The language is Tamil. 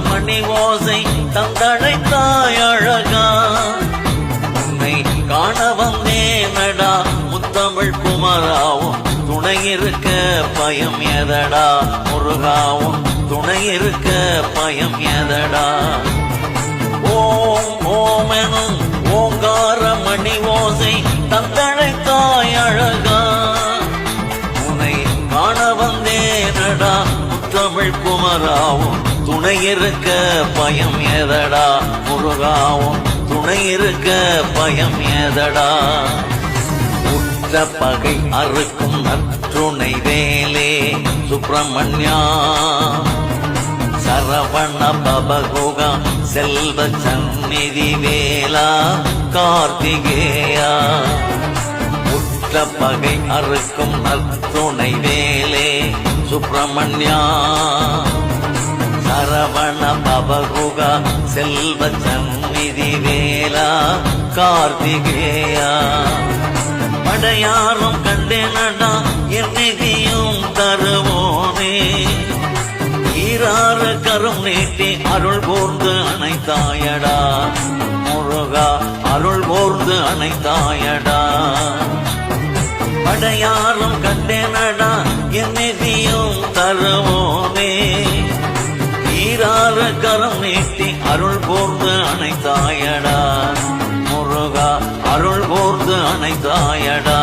மணி ஓசை தந்தழைத்தாய் அழகா உன்னை காண வந்தேனடா முத்தமிழ் குமராவும் துணை இருக்க பயம் எதடா முருகாவும் துணை இருக்க பயம் எதடா ஓம் ஓமெனும் ஓங்கார மணி ஓசை தந்தழைத்தாய் அழகா உன்னை காண வந்தேனடா முத்தமிழ் குமராவும் துணை இருக்க பயம் எதடா முருகாவும் துணை இருக்க பயம் எதடா உற்ற பகை அறுக்கும் நற்றுணை வேலே சுப்பிரமணியா சரவண பவகுகா செல்வ சந்நிதி வேலா கார்த்திகேயா உற்ற பகை அறுக்கும் நற்றுணை வேலே சுப்பிரமணியா சரவண பவகுகா செல்வ சந்நிதி வேலா கார்த்திகேயா படையாரும் கண்டேனடா என் நிதியும் தருவோனே ஈராறு கரும் நீட்டி அருள் கூர்ந்து அணைத்தாயடா முருகா அருள் கூர்ந்து அணைத்தாயடா படையாரும் கண்டேனடா என் நிதியும் தருவோனே ஈராறு கரம் நீட்டி அருள் கூர்ந்து அணைத்தாயடா முருகா அருள் கூர்ந்து அணைத்தாயடா